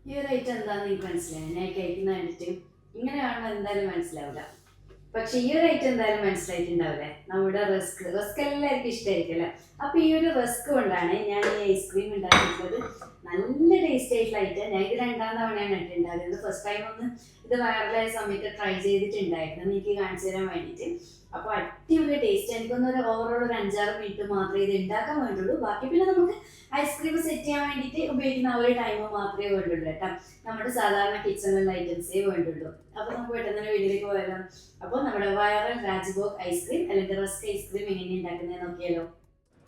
ഈ ഒരു ഐറ്റം എന്താണെന്ന് എനിക്ക് മനസ്സിലായി. ഞാൻ കഴിക്കുന്ന കണ്ടിട്ട് ഇങ്ങനെ കാണുമ്പോൾ എന്തായാലും മനസ്സിലാവില്ല. പക്ഷെ ഈ ഒരു ഐറ്റം എന്തായാലും മനസ്സിലായിട്ടുണ്ടാവില്ലേ? നമ്മുടെ റസ്ക് റസ്ക് എല്ലാവർക്കും ഇഷ്ടമായിരിക്കും അല്ലേ? അപ്പൊ ഈ ഒരു റസ്ക് കൊണ്ടാണ് ഞാൻ ഈ ഐസ്ക്രീം ഉണ്ടാക്കിയിട്ടുള്ളത്. നല്ല ടേസ്റ്റ് ആയിട്ടുള്ള ഐറ്റം. ഞാൻ ഇത് രണ്ടാം തവണയാണ് ഇട്ടുണ്ടായിരുന്നത്. ഫസ്റ്റ് ടൈം ഒന്ന് ഇത് വൈറലായ സമയത്ത് ട്രൈ ചെയ്തിട്ടുണ്ടായിരുന്നു, എനിക്ക് കാണിച്ചു തരാൻ വേണ്ടിയിട്ട്. അപ്പൊ അടിപൊളി ടേസ്റ്റ്. എനിക്കൊന്ന് ഒരു ഓവറോൾ ഒരു 5-6 മിനിറ്റ് മാത്രമേ ഇത് ഉണ്ടാക്കാൻ വേണ്ടുള്ളൂ. ബാക്കി പിന്നെ നമുക്ക് ഐസ്ക്രീം സെറ്റ് ചെയ്യാൻ വേണ്ടിയിട്ട് ഉപയോഗിക്കുന്ന ആ ഒരു ടൈം മാത്രമേ വേണ്ടുള്ളൂ കേട്ടോ. നമ്മുടെ സാധാരണ കിച്ചണിലുള്ള ഐറ്റംസേ വേണ്ടുള്ളൂ. അപ്പൊ നമുക്ക് പെട്ടെന്ന് തന്നെ വീട്ടിലേക്ക് പോയാലോ? അപ്പോൾ നമ്മുടെ വൈറൽ രാജ്ഭോഗ് ഐസ്ക്രീം അല്ലെങ്കിൽ റസ്ക് ഐസ്ക്രീം എങ്ങനെയാണ് ഉണ്ടാക്കുന്നത് നോക്കിയാലോ?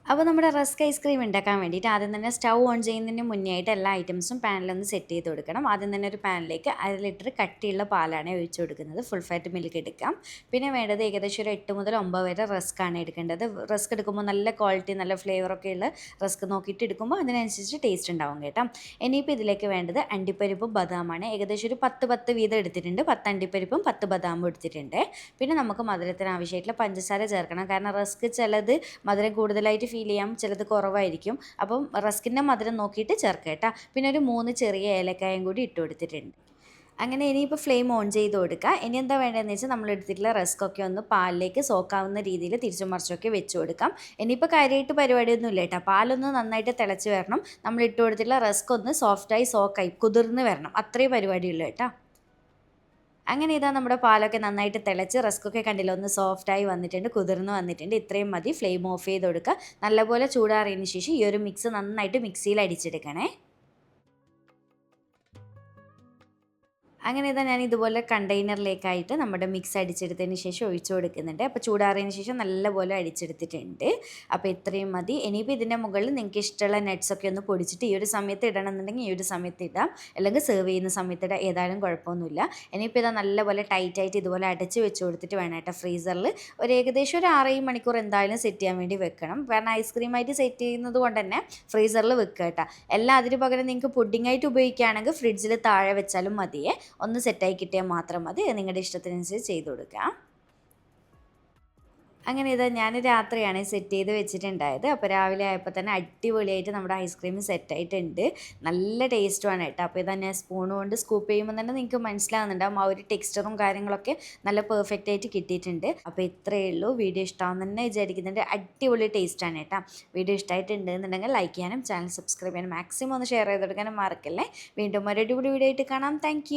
അപ്പോൾ നമ്മുടെ റസ്ക് ഐസ്ക്രീം ഉണ്ടാക്കാൻ വേണ്ടിയിട്ട് ആദ്യം തന്നെ സ്റ്റൗ ഓൺ ചെയ്യുന്നതിന് മുന്നേ ആയിട്ട് എല്ലാ ഐറ്റംസും പാനിലൊന്ന് സെറ്റ് ചെയ്ത് കൊടുക്കണം. ആദ്യം തന്നെ ഒരു പാനിലേക്ക് 1/2 ലിറ്റർ കട്ടിയുള്ള പാലാണ് ഒഴിച്ച് കൊടുക്കുന്നത്. ഫുൾ ഫാറ്റ് മിൽക്ക് എടുക്കാം. പിന്നെ വേണ്ടത് ഏകദേശം ഒരു 8 മുതൽ 9 വരെ റസ്ക് ആണ് എടുക്കേണ്ടത്. റസ്ക് എടുക്കുമ്പോൾ നല്ല ക്വാളിറ്റി നല്ല ഫ്ലേവറൊക്കെ ഉള്ള റസ്ക് നോക്കിയിട്ട് എടുക്കുമ്പോൾ അതിനനുസരിച്ച് ടേസ്റ്റ് ഉണ്ടാവും കേട്ടോ. ഇനിയിപ്പോൾ ഇതിലേക്ക് വേണ്ടത് അണ്ടിപ്പരിപ്പും ബദാമാണ്. ഏകദേശം ഒരു 10 വീതം എടുത്തിട്ടുണ്ട്. 10 അണ്ടിപ്പരിപ്പും 10 ബദാമും എടുത്തിട്ടുണ്ട്. പിന്നെ നമുക്ക് മധുരത്തിന് ആവശ്യമായിട്ടുള്ള പഞ്ചസാര ചേർക്കണം. കാരണം റസ്ക് ചിലത് മധുരം കൂടുതലായിട്ട് ഫീൽ ചെയ്യാം, ചിലത് കുറവായിരിക്കും. അപ്പം റസ്കിൻ്റെ മധുരം നോക്കിയിട്ട് ചേർക്കുക കേട്ടോ. പിന്നെ ഒരു 3 ചെറിയ ഏലക്കായും കൂടി ഇട്ട് കൊടുത്തിട്ടുണ്ട്. അങ്ങനെ ഇനിയിപ്പോൾ ഫ്ലെയിം ഓൺ ചെയ്ത് കൊടുക്കുക. ഇനി എന്താ വേണ്ടതെന്ന് വെച്ചാൽ നമ്മൾ എടുത്തിട്ടുള്ള റസ്കൊക്കെ ഒന്ന് പാലിലേക്ക് സോക്കാവുന്ന രീതിയിൽ തിരിച്ചും മറിച്ചൊക്കെ വെച്ച് കൊടുക്കാം. ഇനിയിപ്പോൾ കാര്യമായിട്ട് പരിപാടിയൊന്നും ഇല്ല കേട്ടോ. പാലൊന്ന് നന്നായിട്ട് തിളച്ച് വരണം. നമ്മൾ ഇട്ട് കൊടുത്തിട്ടുള്ള റസ്ക് ഒന്ന് സോഫ്റ്റായി സോക്കായി കുതിർന്ന് വരണം. അത്രയും പരിപാടിയുള്ളൂ കേട്ടോ. അങ്ങനെ ഇതാ നമ്മുടെ പാലൊക്കെ നന്നായിട്ട് തിളച്ച് റസ്കൊക്കെ കണ്ടില്ല, ഒന്ന് സോഫ്റ്റായി വന്നിട്ടുണ്ട്, കുതിർന്ന് വന്നിട്ടുണ്ട്. ഇത്രയും മതി. ഫ്ലെയിം ഓഫ് ചെയ്ത് കൊടുക്കുക. നല്ലപോലെ ചൂടാറിയതിന് ശേഷം ഈ ഒരു മിക്സ് നന്നായിട്ട് മിക്സിയിൽ അടിച്ചെടുക്കണേ. അങ്ങനെ ഇതാ ഞാൻ ഇതുപോലെ കണ്ടെയ്നറിലേക്കായിട്ട് നമ്മുടെ മിക്സ് അടിച്ചെടുത്തതിന് ശേഷം ഒഴിച്ചു കൊടുക്കുന്നുണ്ട്. അപ്പോൾ ചൂടാറിയതിന് ശേഷം നല്ലപോലെ അടിച്ചെടുത്തിട്ടുണ്ട്. അപ്പോൾ ഇത്രയും മതി. ഇനിയിപ്പോൾ ഇതിൻ്റെ മുകളിൽ നിങ്ങൾക്ക് ഇഷ്ടമുള്ള നട്ട്സൊക്കെ ഒന്ന് പൊടിച്ചിട്ട് ഈ ഒരു സമയത്ത് ഇടണമെന്നുണ്ടെങ്കിൽ ഈ ഒരു സമയത്ത് ഇടാം, അല്ലെങ്കിൽ സെർവ് ചെയ്യുന്ന സമയത്ത് ഇടാം, ഏതായാലും കുഴപ്പമൊന്നുമില്ല. ഇനിയിപ്പോൾ ഇതാ നല്ലപോലെ ടൈറ്റായിട്ട് ഇതുപോലെ അടച്ച് വെച്ച് കൊടുത്തിട്ട് വേണം കേട്ടോ ഫ്രീസറിൽ ഒരു ഏകദേശം ഒരു 6-7 മണിക്കൂർ എന്തായാലും സെറ്റ് ചെയ്യാൻ വേണ്ടി വെക്കണം. കാരണം ഐസ്ക്രീമായിട്ട് സെറ്റ് ചെയ്യുന്നത് കൊണ്ട് തന്നെ ഫ്രീസറിൽ വെക്കുക കേട്ടോ. എല്ലാം അതിന് പകരം നിങ്ങൾക്ക് പുഡിംഗായിട്ട് ഉപയോഗിക്കുകയാണെങ്കിൽ ഫ്രിഡ്ജിൽ താഴെ വെച്ചാലും മതിയേ. ഒന്ന് സെറ്റായി കിട്ടിയാൽ മാത്രം മതി. നിങ്ങളുടെ ഇഷ്ടത്തിനനുസരിച്ച് ചെയ്ത് കൊടുക്കാം. അങ്ങനെ ഇതാ ഞാൻ രാത്രിയാണ് സെറ്റ് ചെയ്ത് വെച്ചിട്ടുണ്ടായത്. അപ്പോൾ രാവിലെ ആയപ്പോൾ തന്നെ അടിപൊളിയായിട്ട് നമ്മുടെ ഐസ്ക്രീം സെറ്റായിട്ടുണ്ട്. നല്ല ടേസ്റ്റുമാണ് കേട്ടോ. അപ്പോൾ ഇതാ ഞാൻ സ്പൂൺ കൊണ്ട് സ്കൂപ്പ് ചെയ്യുമ്പോൾ തന്നെ നിങ്ങൾക്ക് മനസ്സിലാകുന്നുണ്ടാവും ആ ഒരു ടെക്സ്ചറും കാര്യങ്ങളൊക്കെ നല്ല പെർഫെക്റ്റ് ആയിട്ട് കിട്ടിയിട്ടുണ്ട്. അപ്പോൾ ഇത്രയേ ഉള്ളൂ. വീഡിയോ ഇഷ്ടമാണെന്ന് തന്നെ വിചാരിക്കുന്നുണ്ട്. അടിപൊളി ടേസ്റ്റാണ് കേട്ടോ. വീഡിയോ ഇഷ്ടമായിട്ടുണ്ട് എന്നുണ്ടെങ്കിൽ ലൈക്ക് ചെയ്യാനും ചാനൽ സബ്സ്ക്രൈബ് ചെയ്യാനും മാക്സിമം ഒന്ന് ഷെയർ ചെയ്ത് കൊടുക്കാനും മറക്കല്ലേ. വീണ്ടും ഒരു അടിപൊളി വീഡിയോ ആയിട്ട് കാണാം. താങ്ക്